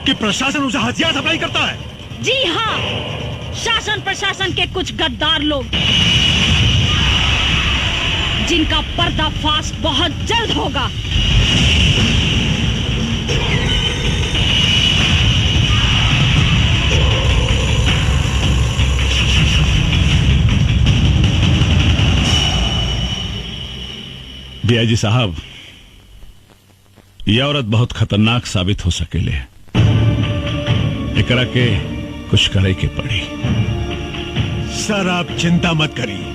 कि प्रशासन उसे हथियार सप्लाई करता है। जी हाँ, शासन प्रशासन के कुछ गद्दार लोग, जिनका पर्दाफाश बहुत जल्द होगा। डीआईजी साहब, यह औरत बहुत खतरनाक साबित हो सकेले। एकरा के कुछ करे के पड़ी। सर आप चिंता मत करिए,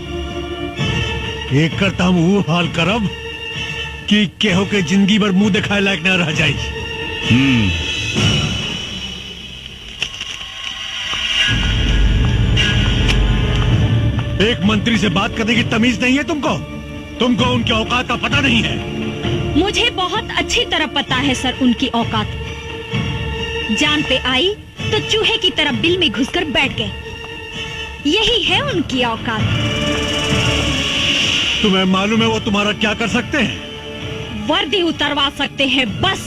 एक करता हम वो हाल करब कि केहो के जिंदगी भर मुंह दिखाए लायक न रह जाए। एक मंत्री से बात करने की तमीज नहीं है तुमको? तुमको उनके औकात का पता नहीं है? मुझे बहुत अच्छी तरह पता है सर उनकी औकात। जान पे आई तो चूहे की तरह बिल में घुसकर बैठ गए। यही है उनकी औकात। तुम्हें मालूम है वो तुम्हारा क्या कर सकते हैं? वर्दी उतरवा सकते हैं बस।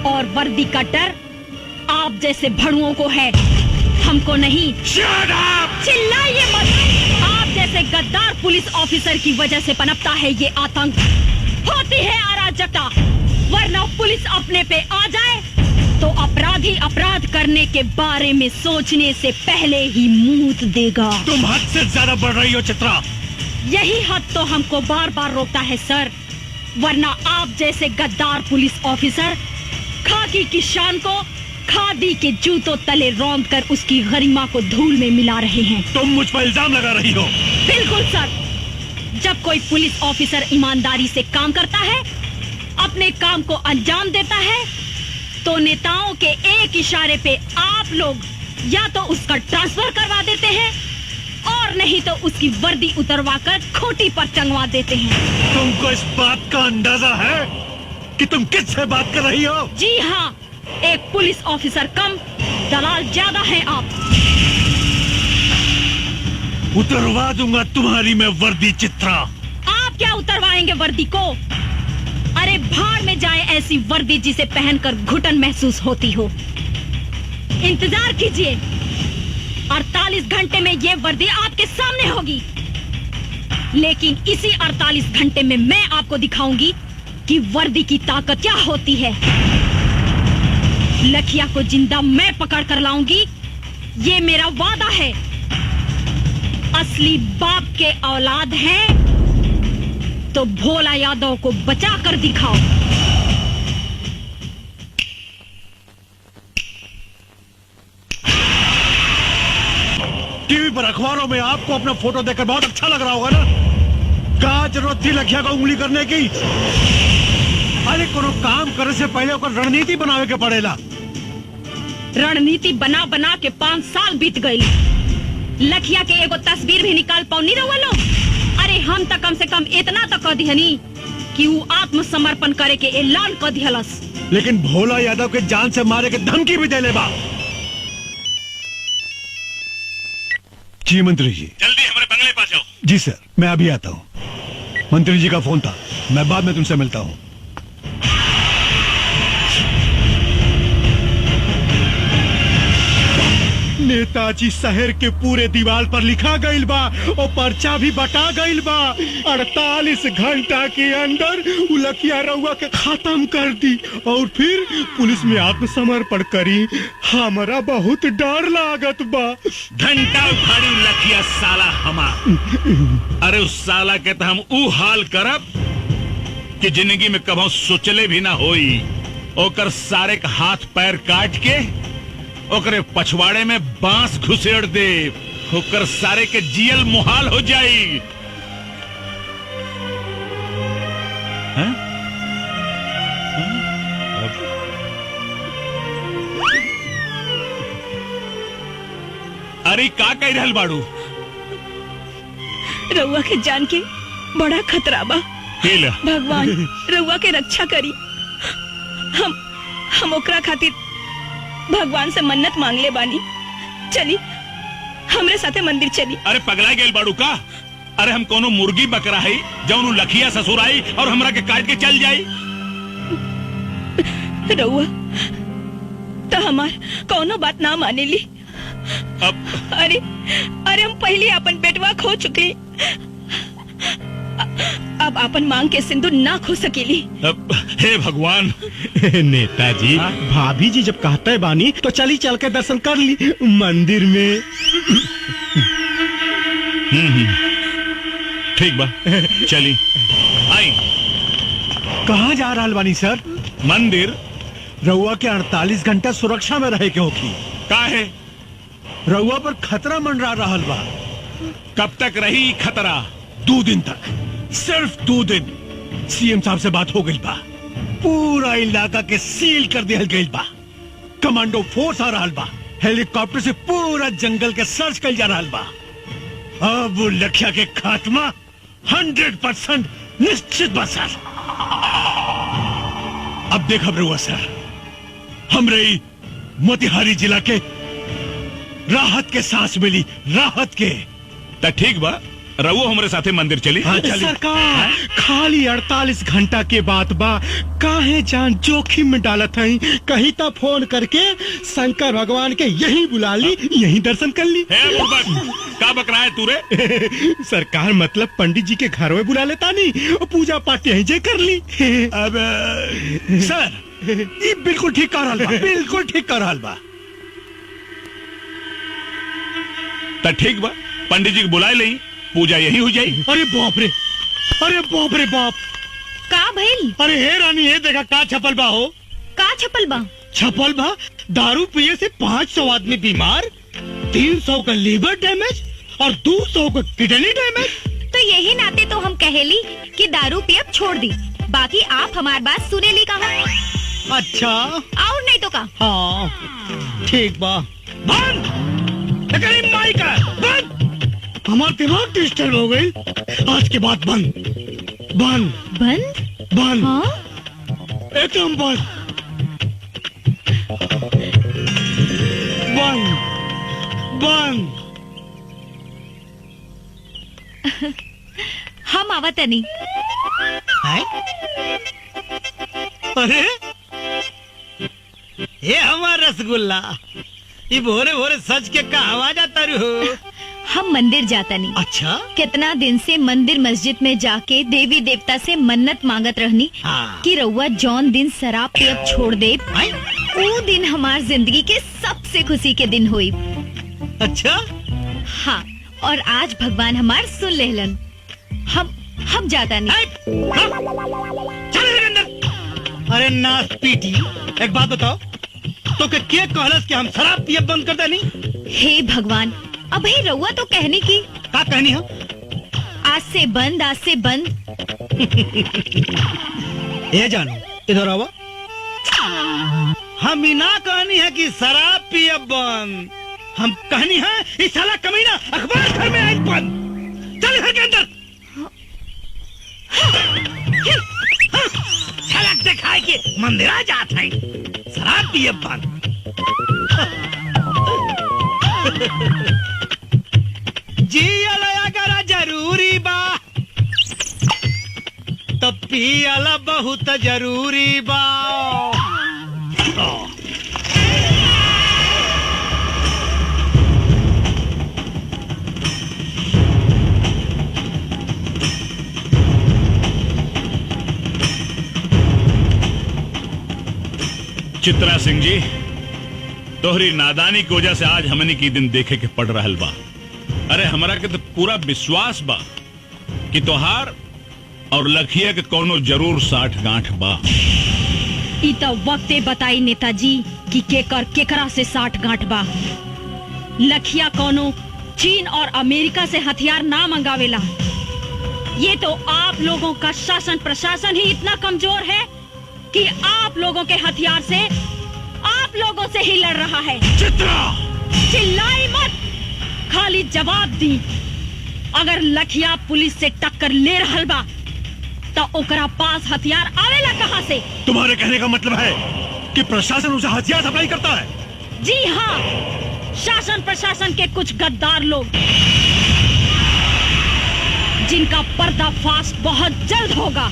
और वर्दी का डर आप जैसे भड़ुओं को है, हमको नहीं। चिल्लाइए मत। आप जैसे गद्दार पुलिस ऑफिसर की वजह से पनपता है ये आतंक, होती है अराजकता। वरना पुलिस अपने पे आ जाए तो अपराधी अपराध करने के बारे में सोचने से पहले ही मूत देगा। तुम हद से ज्यादा बढ़ रही हो चित्रा। यही हद तो हमको बार बार रोकता है सर। वरना आप जैसे गद्दार पुलिस ऑफिसर खाकी की शान को खादी के जूतों तले रौंद कर उसकी गरिमा को धूल में मिला रहे हैं। तुम मुझ पर इल्जाम लगा रही हो। बिल्कुल सर। जब कोई पुलिस ऑफिसर ईमानदारी से काम करता है, अपने काम को अंजाम देता है, तो नेताओं के एक इशारे पे आप लोग या तो उसका ट्रांसफर करवा देते हैं और नहीं तो उसकी वर्दी उतरवा कर खूंटी पर टंगवा देते हैं। तुमको इस बात का अंदाजा है कि तुम किससे बात कर रही हो? जी हाँ, एक पुलिस ऑफिसर कम, दलाल ज्यादा हैं आप। उतरवा दूंगा तुम्हारी मैं वर्दी चित्रा। आप क्या उतरवाएंगे वर्दी को? अरे भाड़ में जाए ऐसी वर्दी जिसे पहनकर घुटन महसूस होती हो। इंतजार कीजिए, 48 घंटे में ये वर्दी आपके सामने होगी। लेकिन इसी 48 घंटे में मैं आपको दिखाऊंगी कि वर्दी की ताकत क्या होती है। लखिया को जिंदा मैं पकड़ कर लाऊंगी, ये मेरा वादा है। असली बाप के औलाद हैं तो भोला यादव को बचा कर दिखाओ। टीवी पर अखबारों में आपको अपना फोटो देखकर बहुत अच्छा लग रहा होगा ना? क्या जरूरत थी लखिया को उंगली करने की? अरे कोनो काम करने से पहले ओकर रणनीति बनावे के पड़ेला। रणनीति बना बना के 5 साल बीत गए। लखिया के एगो तस्वीर भी निकाल पाओ नहीं रहो लोग। अरे हम तक कम से कम इतना तो कह दिहनी कि वो आत्मसमर्पण करे के ऐलान कर दिहलस। लेकिन भोला यादव के जान से मारे के धमकी भी दे ले बा। जी मंत्री जी, जल्दी हमारे बंगले पास जाओ। जी सर, मैं अभी आता हूँ। मंत्री जी का फोन था, मैं बाद में तुमसे मिलता हूँ। नेताजी शहर के पूरे दीवार पर लिखा गईल बा और पर्चा भी बटा गईल बा। 48 घंटा के अंदर लखिया रउआ के खत्म कर दी और फिर पुलिस में आत्मसमर्पण करी। हमारा बहुत डर लागत बा। घंटा उखाड़ी लखिया साला हमार। अरे उस साला के तो हम ऊ हाल करब कि जिंदगी में कभी सोचले भी ना होई। ओकर सारे का हाथ पैर काट के ओकरे पछवाड़े में बांस घुसेड़ दे। ओकर सारे के जियल मुहाल हो जाई। अरे का कह रहल बाड़ू? रउआ के जान के बड़ा खतरा बा। केला भगवान रउआ के रक्षा करी। हम ओकरा खातिर भगवान से मन्नत मांग ले बानी। चली हमरे साथे मंदिर चली। अरे पगला गेल बाड़ू का? अरे हम कोनो मुर्गी बकरा है जौन लखिया ससुराई और हमरा के काट के चल जाई। रउआ तो हमार कौनो बात ना माने ली। अरे हम पहले अपन बेटवा खो चुके, अब अपन मांग के सिंदूर ना खो सकेली। हे भगवान। नेताजी, भाभी जी जब कहते बानी तो चली चल के दर्शन कर ली मंदिर में। ठीक बा, चली आई। कहाँ जा रहा बानी सर? मंदिर। रउआ के 48 घंटा सुरक्षा में रहे के होगी। काहे? रउआ पर खतरा मंडरा रहल बा। कब तक रही खतरा? 2 दिन तक, सिर्फ 2 दिन। सीएम साहब से बात हो गई बा, पूरा इलाका के सील कर दिया गई बा। कमांडो फोर्स आ रहा बा, हेलीकॉप्टर से पूरा जंगल के सर्च कर जा रहा बा। अब वो लखिया के खात्मा 100% निश्चित बा सर। अब देखा रहुआ सर, हमरे मोतिहारी जिला के राहत के सांस मिली, राहत के। तो ठीक बा, रहुआ हमारे साथे मंदिर चली। हाँ, सरकार खाली 48 घंटा के बात बा, काहे जान जोखिम में डालत हई। कहीं तो फोन करके शंकर भगवान के यहीं बुला ली, यहीं दर्शन कर ली। का बकरा है तू रे? सरकार मतलब पंडित जी के घर में बुला लेता नहीं, पूजा पाठ यहीं जे कर ली। अब सर ये बिल्कुल ठीक कर रहा बा, बिल्कुल ठीक कर रहा बा। तो ठीक बा, पंडित जी को बुलाए ले, पूजा यही हो जाए। अरे बाप रे, अरे बाप रे बाप। का भइल? अरे हे रानी, ये देखा का छपल बा हो। का छपल बा? छपल बा दारू पिए से 500 आदमी बीमार, 300 का लीवर डैमेज और 200 का किडनी डैमेज। तो यही नाते तो हम कहेली कि दारू पियब छोड़ दी, बाकी आप हमार बात सुने ली कहा। अच्छा, और नहीं तो का। हाँ ठीक बा। बंद माई का बंद। हमारा दिमाग डिस्टर्ब हो गई, आज के बाद बंद बंद बंद बंद। हाँ? एकदम बंद बंद बंद। हम आवतनी। अरे ये हमारा रसगुल्ला, ये भोरे भोरे सच के का आवाज आता रू। हम मंदिर जाता नहीं। अच्छा, कितना दिन से मंदिर मस्जिद में जाके देवी देवता से मन्नत मांगत रहनी कि रउआ जौन दिन शराब पियब छोड़ दे, वो दिन हमार जिंदगी के सबसे खुशी के दिन हुई। अच्छा हाँ, और आज भगवान हमार सुन लेहलन। हम जाता नहीं। अरे नास पीटी, एक बात बताओ, तो के कहलस कि हम शराब पियब बंद कर देनी? हे भगवान, अब ही रउआ तो कहने की। का कहनी है? आज से बंद, आज से बंद। ये जानो, इधर आओ। हम ही ना कहनी है कि शराब पियब बंद, हम कहनी है इस साला कमीना अखबार घर में आई बंद। चल घर के अंदर। झलक दिखाए के मंदिर आ जात है, शराब पियब बंद। जियल अगर जरूरी बा तो पियल बहुत जरूरी बा। चित्रा सिंह जी, तोहरी नादानी की वजह से आज हमने की दिन देखे के पड़ रहल बा। अरे हमरा के तो पूरा विश्वास बा कि तोहार और लखिया के कोनो जरूर 60 गांठ बा। ई तो वक्ते बताई नेताजी कि केकर केकरा से 60 गांठ बा। लखिया कोनो चीन और अमेरिका से हथियार ना मंगावेला। ये तो आप लोगों का शासन प्रशासन ही इतना कमजोर है कि आप लोगों के हथियार से आप लोगों से ही लड़ रहा है। चित्रा, चिल्लाई मत, खाली जवाब दी। अगर लखिया पुलिस से टक्कर ले रहल बा तो ओकरा पास हथियार आवेला कहां से? तुम्हारे कहने का मतलब है कि प्रशासन उसे हथियार सप्लाई करता है? जी हाँ, शासन प्रशासन के कुछ गद्दार लोग जिनका पर्दाफाश बहुत जल्द होगा।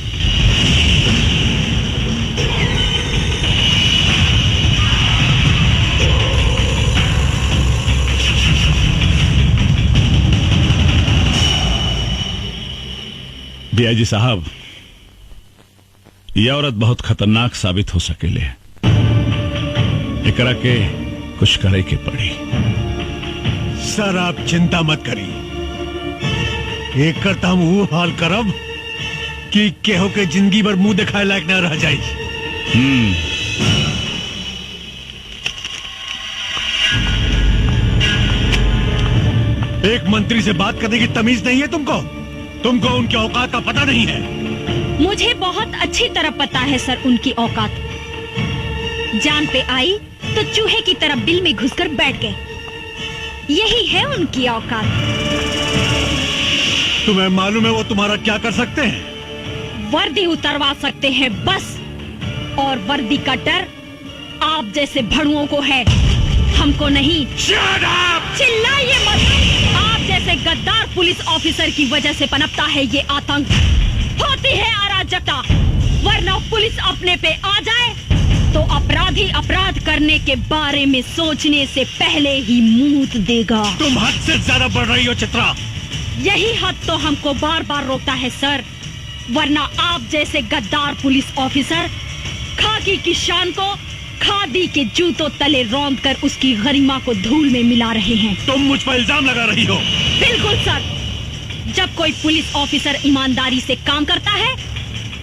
डीआईजी साहब, यह औरत बहुत खतरनाक साबित हो सकेले। एकरा के कुछ करे के पड़ी। सर आप चिंता मत करिए, एक करता हम वो हाल करब कि केहो के जिंदगी भर मुंह दिखाए लायक न रह जाए। एक मंत्री से बात करने की तमीज नहीं है तुमको उनके औकात का पता नहीं है। मुझे बहुत अच्छी तरह पता है सर उनकी औकात। जान पे आई तो चूहे की तरह बिल में घुसकर बैठ गए। यही है उनकी औकात। तुम्हें मालूम है वो तुम्हारा क्या कर सकते हैं? वर्दी उतरवा सकते हैं बस। और वर्दी का डर आप जैसे भड़ुओं को है, हमको नहीं। Shut up! चिल्लाइए मत। आप जैसे गद्दार पुलिस ऑफिसर की वजह से पनपता है ये आतंक। होती है अराजकता, वरना पुलिस अपने पे आ जाए तो अपराधी अपराध करने के बारे में सोचने से पहले ही मुंह देगा। तुम हद से ज्यादा बढ़ रही हो चित्रा। यही हद तो हमको बार बार रोकता है सर, वरना आप जैसे गद्दार पुलिस ऑफिसर खाकी की शान को खादी के जूतों तले रौंद कर उसकी गरिमा को धूल में मिला रहे हैं। तुम मुझ पर इल्जाम लगा रही हो। बिल्कुल सर। जब कोई पुलिस ऑफिसर ईमानदारी से काम करता है,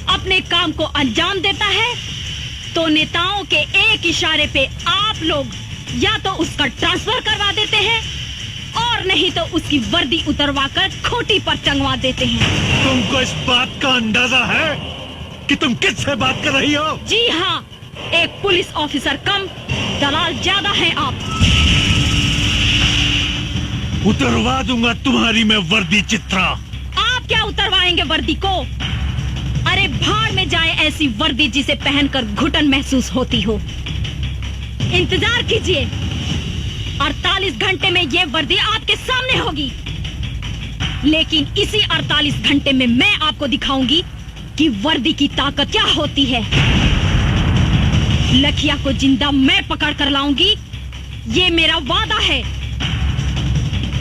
अपने काम को अंजाम देता है, तो नेताओं के एक इशारे पे आप लोग या तो उसका ट्रांसफर करवा देते हैं और नहीं तो उसकी वर्दी उतरवाकर खोटी पर टंगवा देते हैं। तुमको इस बात का अंदाजा है कि तुम किससे बात कर रही हो? जी हाँ, एक पुलिस ऑफिसर कम, दलाल ज्यादा हैं आप। उतरवा दूंगा तुम्हारी मैं वर्दी चित्रा। आप क्या उतरवाएंगे वर्दी को? अरे भाड़ में जाए ऐसी वर्दी जिसे पहनकर घुटन महसूस होती हो। इंतजार कीजिए, 48 घंटे में ये वर्दी आपके सामने होगी। लेकिन इसी 48 घंटे में मैं आपको दिखाऊंगी कि वर्दी की ताकत क्या होती है। लखिया को जिंदा मैं पकड़ कर लाऊंगी, ये मेरा वादा है।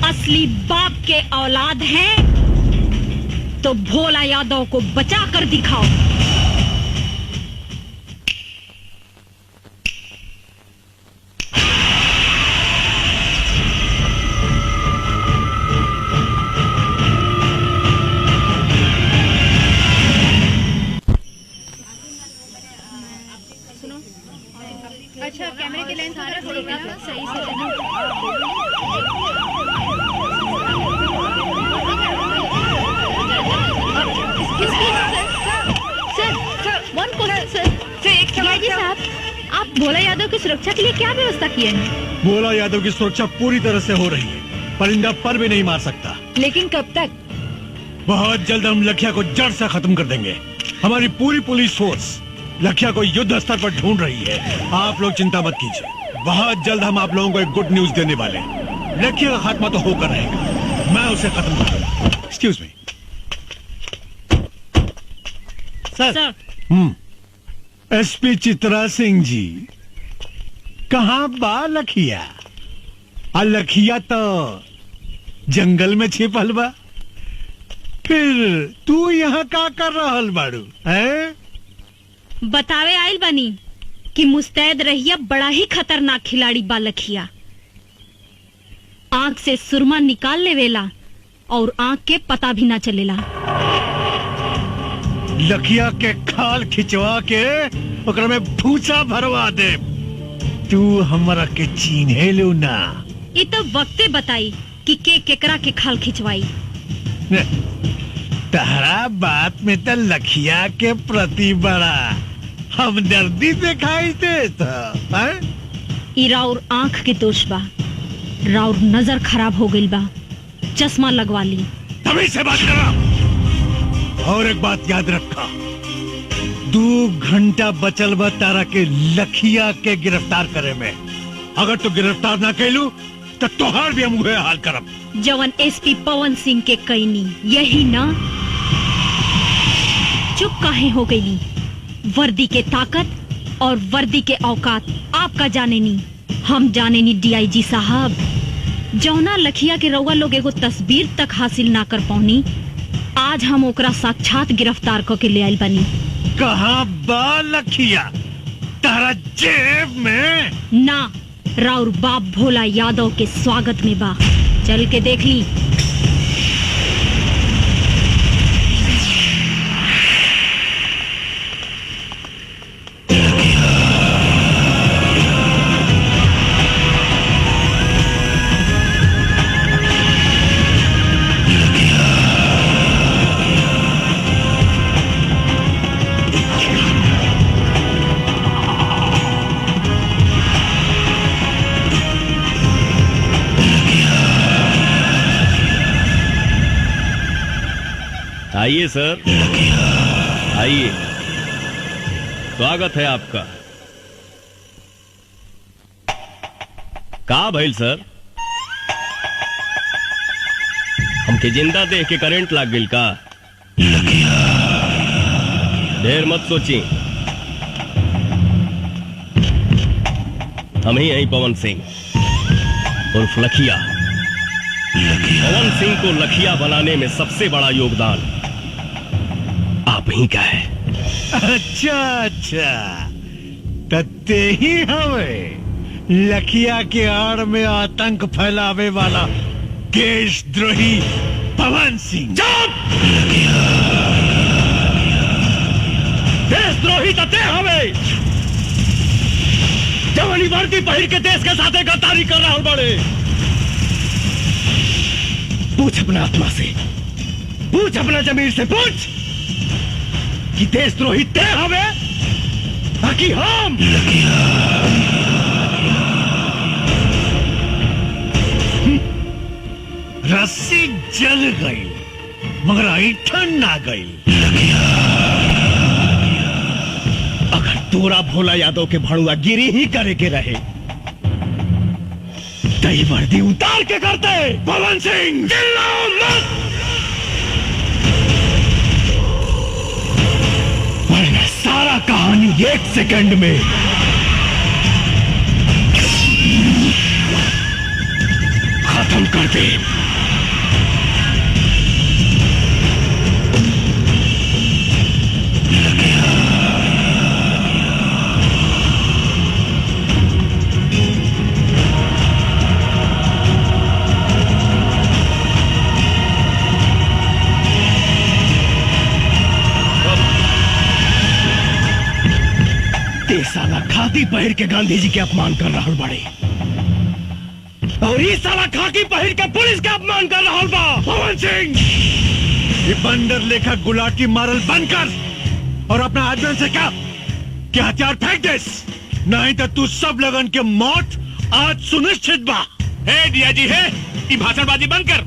असली बाप के औलाद हैं तो भोला यादव को बचा कर दिखाओ। अच्छा कैमरे की लेंस सारा सही से साहब, आप भोला यादव की सुरक्षा के लिए क्या व्यवस्था किए हैं? भोला यादव की सुरक्षा पूरी तरह से हो रही है। परिंदा पर भी नहीं मार सकता। लेकिन कब तक? बहुत जल्द हम लखिया को जड़ से खत्म कर देंगे। हमारी पूरी पुलिस फोर्स लखिया को युद्ध स्तर पर ढूंढ रही है। आप लोग चिंता मत कीजिए, बहुत जल्द हम आप लोगों को एक गुड न्यूज देने वाले हैं। लखिया का खात्मा तो होकर रहेगा, मैं उसे खत्म कर दूंगा। एक्सक्यूज मी सर। एसपी चित्रा सिंह जी, कहाँ बा लखिया? लखिया तो जंगल में छिपल बा। फिर तू यहाँ का कर रहल बाड़ू है? बतावे आइल बनी कि मुस्तैद रहिया बड़ा ही खतरनाक खिलाड़ी बा लखिया। आंख से सुरमा निकाल लेवेला और आंख के पता भी ना चलेला। लखिया के खाल खिंचवा के ओकरा में भूसा भरवा दे। तू हमरा के चीन्हे लो ना। ये तो वक्ते बताई कि के केकरा के खाल खिंचवाई। तहरा बात में तो लखिया के प्रति बड़ा हमदर्दी दिखाई देता है। ई राउर आंख के दोष बा, राउर नजर खराब हो गई बा, चश्मा लगवा ली। तभी से बात करा। और एक बात याद रखा, 2 घंटा बचल बा तारा के लखिया के गिरफ्तार करे में। अगर तू गिरफ्तार ना कैलू तो तोहार भी हम उहे हाल करब जवन एसपी पवन सिंह के कैनी। यही ना? चुप काहे हो गई? वर्दी के ताकत और वर्दी के औकात आपका जाने नी, हम जाने नी। डीआईजी साहब, जौना लखिया के रउआ लोग एगो तस्वीर तक हासिल ना कर पौनी, आज हम ओकरा साक्षात गिरफ्तार करके ले आइल बानी। कहाँ बा लखिया? तारा जेब में? ना, राउर बाप भोला यादव के स्वागत में बा। चल के देख ली। आइए सर, आइए, स्वागत है आपका। का भइल सर? हमके जिंदा देख के करंट लाग गइल का? देर मत सोची, हम ही हैं पवन सिंह उर्फ लखिया। पवन सिंह को लखिया बनाने में सबसे बड़ा योगदान आप ही का है। अच्छा अच्छा, तत्ते ही हमें लखिया के आड़ में आतंक फैलावे वाला देशद्रोही पवन सिंह। देशद्रोही तते हमें जवानी वर्दी पहिर के देश के साथ गद्दारी कर रहा हूं। बड़े पूछ अपना आत्मा से, पूछ अपना जमीर से, पूछ कि देशद्रोही ते हमें बाकी हम। रस्सी जल गई मगर ऐठन ना गई। अगर तोरा भोला यादव के भड़ुआ गिरी ही करे के रहे तई वर्दी उतार के करते। पवन सिंह चिल्लाओ मत, वरना सारा कहानी 1 सेकंड में खत्म कर दे। साला खाकी पहिर के गांधी जी के अपमान कर रहा बड़े, और ये साला खाकी पहिर के पुलिस के अपमान कर रहा बा। पवन सिंह, ये बंदर लेखा गुलाटी मारल बंद कर और अपना आदमी से कहा कि हथियार फेंक दे, नहीं तो तू सब लगन के मौत आज सुनिश्चित बा। हे डीआईजी, है ये भाषणबाजी बंद कर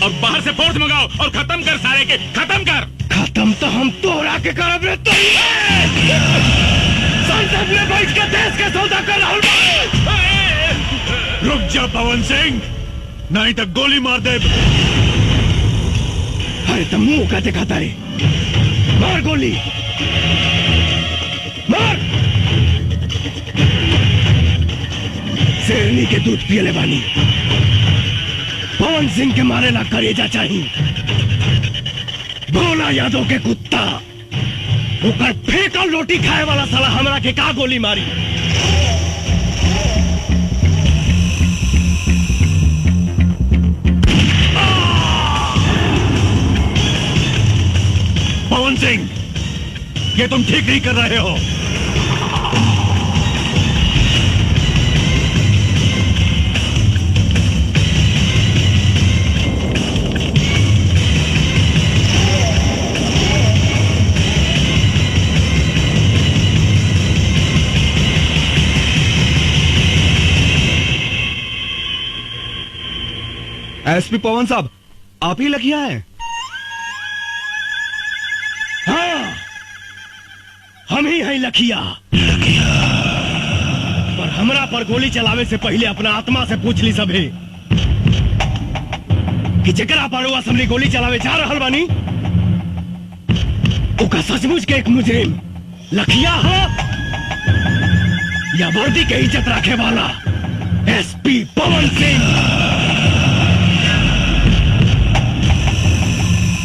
और बाहर से फोर्स मंगाओ और खत्म कर, सारे के खत्म कर। खत्म तो हम तोहरा के करब रे। तो संसद में बैठ के देश के सौदा कर रहा हूं। रुक जा पवन सिंह, नहीं तो गोली मार दे। अरे तो मुंह का दिखाता है, मार गोली, मार। शेरनी के दूध पियले बानी, पवन सिंह के मारे ला करेजा चाहिए। भोला यादव के कुत्ता ओकर फेंकल रोटी खाए वाला साला हमरा के का गोली मारी। पवन सिंह, ये तुम ठीक नहीं कर रहे हो। एसपी पवन साहब, आप ही लखिया हैं? हाँ, हम ही हैं लखिया। पर हमरा पर गोली चलावे से पहले अपना आत्मा से पूछ ली सभे कि जेकरा पर वो असम्बली गोली चलावे जा रहल बानी ओका सचमुच के एक मुजरिम लखिया हो या वर्दी के इज्जत रखे वाला एसपी पवन सिंह।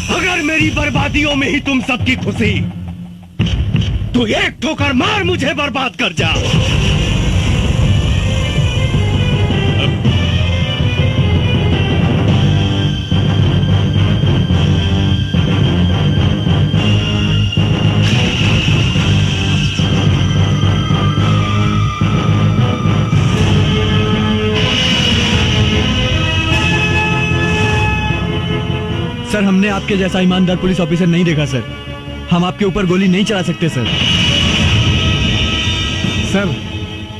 अगर मेरी खुशियों में ही तुम सबकी खुशी। तू एक ठोकर मार, मुझे बर्बाद कर जा। सर, हमने आपके जैसा ईमानदार पुलिस ऑफिसर नहीं देखा सर। हम आपके ऊपर गोली नहीं चला सकते सर। सर,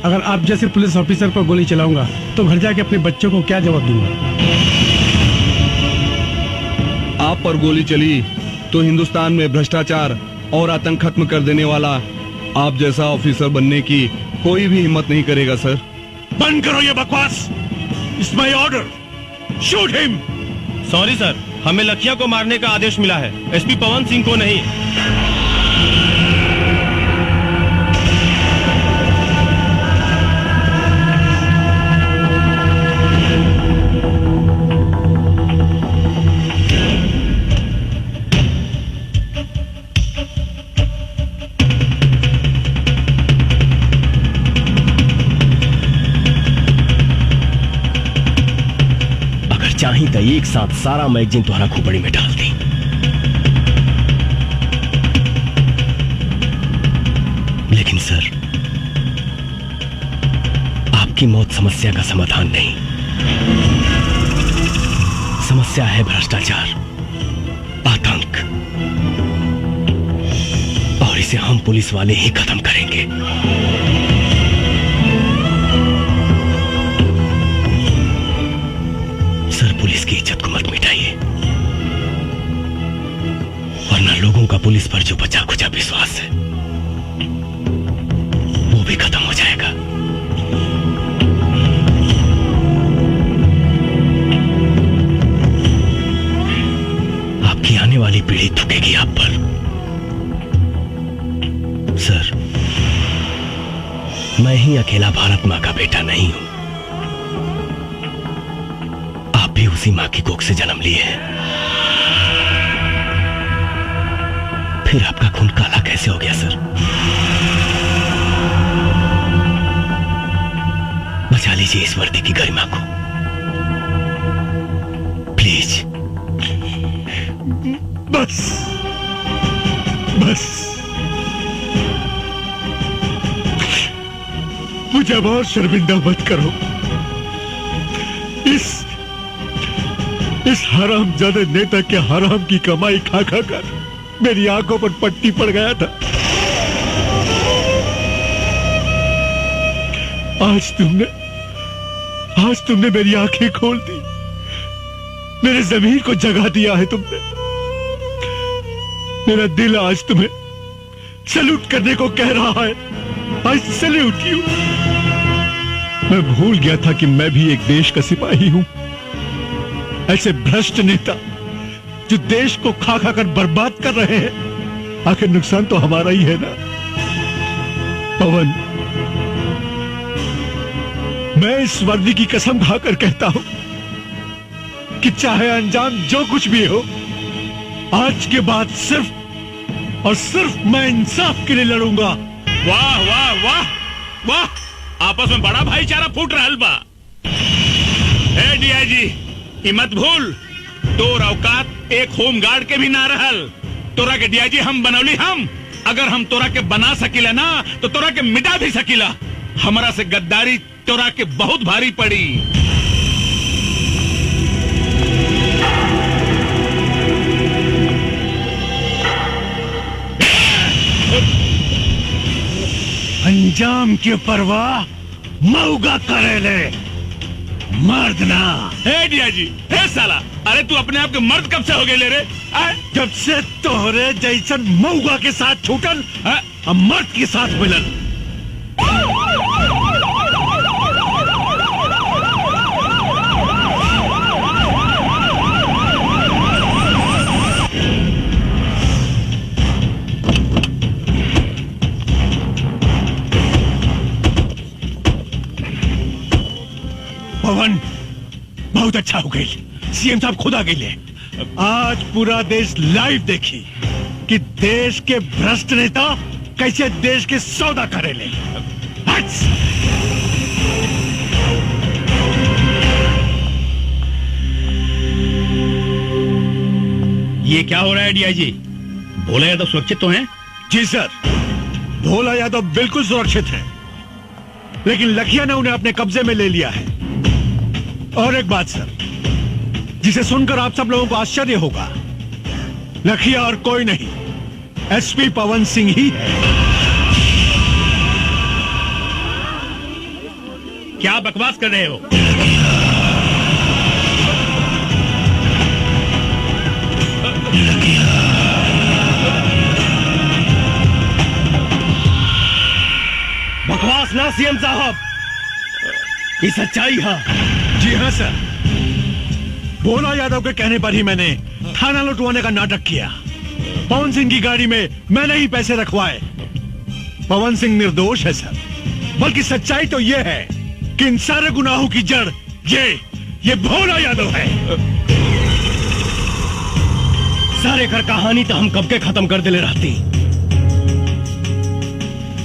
अगर आप जैसे पुलिस ऑफिसर पर गोली चलाऊंगा तो घर जाके अपने बच्चों को क्या जवाब दूंगा? आप पर गोली चली तो हिंदुस्तान में भ्रष्टाचार और आतंक खत्म कर देने वाला आप जैसा ऑफिसर बनने की कोई भी हिम्मत नहीं करेगा सर। बंद करो ये बकवास। It's my order, shoot him. Sorry sir, हमें लखिया को मारने का आदेश मिला है, एसपी पवन सिंह को नहीं। चाही तो एक साथ सारा मैगजीन तुम्हारा खोपड़ी में डाल दी। लेकिन सर, आपकी मौत समस्या का समाधान नहीं। समस्या है भ्रष्टाचार, आतंक, और इसे हम पुलिस वाले ही खत्म करेंगे। सर, पुलिस की इज्जत को मत मिटाइए, वरना लोगों का पुलिस पर जो बचा खुचा विश्वास है वो भी खत्म हो जाएगा। आपकी आने वाली पीढ़ी थूकेगी आप पर। सर, मैं ही अकेला भारत मां का बेटा नहीं हूं। भी उसी मां की कोख से जन्म लिए हैं। फिर आपका खून काला कैसे हो गया सर? बचा लीजिए इस वर्दी की गरिमा को, प्लीज। बस बस, मुझे अब और शर्मिंदा मत करो। इस हरामजादे नेता के हराम की कमाई खा खा कर मेरी आंखों पर पट्टी पड़ गया था। आज तुमने मेरी आंखें खोल दी, मेरे ज़मीर को जगा दिया है तुमने। मेरा दिल आज तुम्हें सैल्यूट करने को कह रहा है। आज सैल्यूट यू। मैं भूल गया था कि मैं भी एक देश का सिपाही हूं। ऐसे भ्रष्ट नेता जो देश को खा खा कर बर्बाद कर रहे हैं, आखिर नुकसान तो हमारा ही है ना। पवन, मैं इस वर्दी की कसम खाकर कहता हूं कि चाहे अंजाम जो कुछ भी हो, आज के बाद सिर्फ और सिर्फ मैं इंसाफ के लिए लड़ूंगा। वाह वाह वाह वाह, आपस में बड़ा भाईचारा फूट रहा बा। ए डीआईजी, मत भूल, तोर औकात एक होम गार्ड के भी ना रहल। तोरा के डीआईजी हम बनौली। हम अगर हम तोरा के बना सकीला ना तो तोरा के मिटा भी सकीला। हमारा से गद्दारी तोरा के बहुत भारी पड़ी। अंजाम की परवाह मऊगा करेले, मर्द ना। डीआईजी, हे साला, अरे तू अपने आप के मर्द कब से हो गए ले रे? जब से तोहरे जैसन मऊगा के साथ छूटल, अब मर्द के साथ मिलन। पवन, बहुत अच्छा हो गई। सीएम साहब खुद आ गए। आज पूरा देश लाइव देखी कि देश के भ्रष्ट नेता कैसे देश के सौदा करेले। ये क्या हो रहा है डीआईजी? भोला यादव सुरक्षित तो हैं? जी सर, भोला यादव बिल्कुल सुरक्षित है, लेकिन लखिया ने उन्हें अपने कब्जे में ले लिया है। और एक बात सर, जिसे सुनकर आप सब लोगों को आश्चर्य होगा, लखिया और कोई नहीं, एसपी पवन सिंह ही है। क्या बकवास कर रहे हो? बकवास ना सीएम साहब, ये सच्चाई है। जी हाँ सर, भोला यादव के कहने पर ही मैंने थाना लुटवाने का नाटक किया। पवन सिंह की गाड़ी में मैंने ही पैसे रखवाए। पवन सिंह निर्दोष है सर, बल्कि सच्चाई तो यह है कि इन सारे गुनाहों की जड़ ये भोला यादव है। सारे घर कहानी तो हम कब के खत्म कर दिले रहती,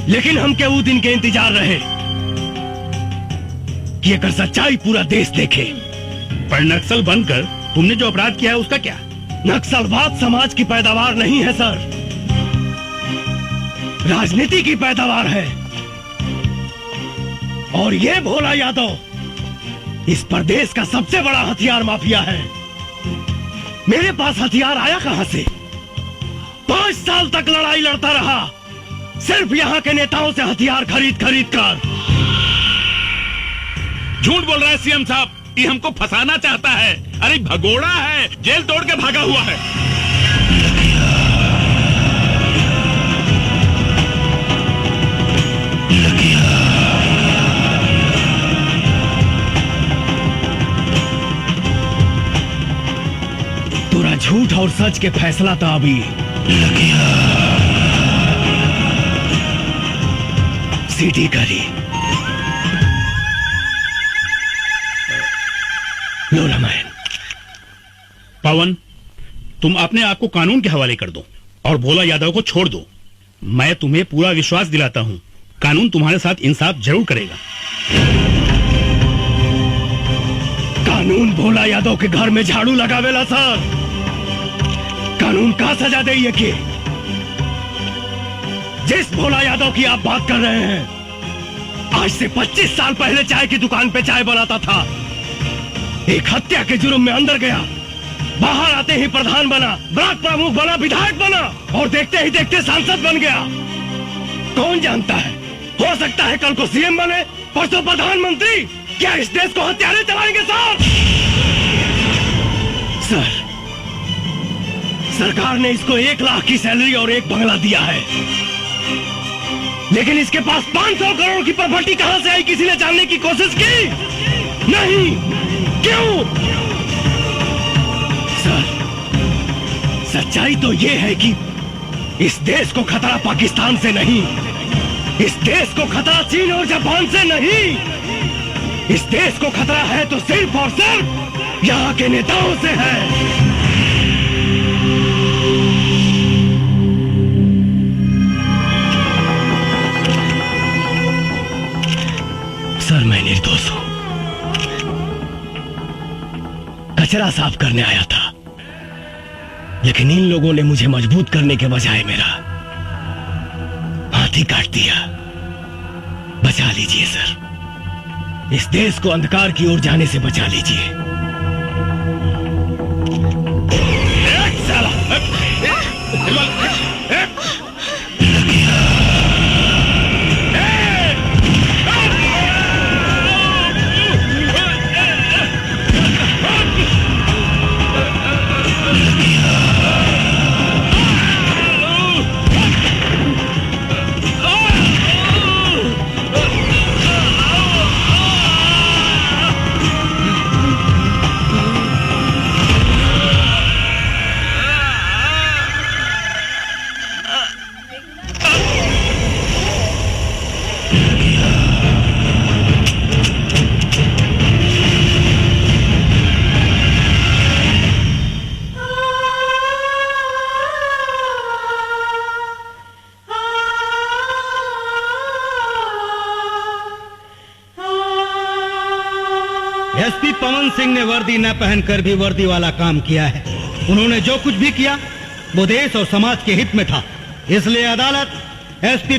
लेकिन हम के वो दिन के इंतजार रहे कि अगर सच्चाई पूरा देश देखे। पर नक्सल बनकर तुमने जो अपराध किया है उसका क्या? नक्सलवाद समाज की पैदावार नहीं है सर, राजनीति की पैदावार है। और ये भोला यादव इस प्रदेश का सबसे बड़ा हथियार माफिया है। मेरे पास हथियार आया कहां से? 5 साल तक लड़ाई लड़ता रहा, सिर्फ यहाँ के नेताओं से हथियार खरीद कर। झूठ बोल रहा है सीएम साहब, ये हमको फंसाना चाहता है। अरे भगोड़ा है, जेल तोड़ के भागा हुआ है। पूरा झूठ और सच के फैसला था अभी। सीटी करी लो रामायण। पवन, तुम अपने आप को कानून के हवाले कर दो और भोला यादव को छोड़ दो। मैं तुम्हें पूरा विश्वास दिलाता हूं, कानून तुम्हारे साथ इंसाफ जरूर करेगा। कानून भोला यादव के घर में झाड़ू लगावेला सर। कानून का सजा दे ये कि जिस भोला यादव की आप बात कर रहे हैं, आज से 25 साल पहले चाय की दुकान पे चाय बनाता था। एक हत्या के जुर्म में अंदर गया, बाहर आते ही प्रधान बना, ब्लॉक प्रमुख बना, विधायक बना और देखते ही देखते सांसद बन गया। कौन जानता है, हो सकता है कल को सीएम बने, परसों प्रधानमंत्री। क्या इस देश को हत्यारे चलाएंगे सर? सरकार ने इसको 1 लाख की सैलरी और 1 बंगला दिया है, लेकिन इसके पास 500 करोड़ की प्रॉपर्टी कहां से आई, किसी ने जानने की कोशिश की? नहीं। क्यों? सर, सच्चाई तो यह है कि इस देश को खतरा पाकिस्तान से नहीं, इस देश को खतरा चीन और जापान से नहीं, इस देश को खतरा है तो सिर्फ और सिर्फ यहाँ के नेताओं से है। सर, मैं निर्दोष हूं, कचरा साफ करने आया था, लेकिन इन लोगों ने मुझे मजबूत करने के बजाय मेरा हाथ ही काट दिया। बचा लीजिए सर, इस देश को अंधकार की ओर जाने से बचा लीजिए। एसपी पवन सिंह ने वर्दी न पहनकर भी वर्दी वाला काम किया है। उन्होंने जो कुछ भी किया वो देश और समाज के हित में था। इसलिए अदालत एसपी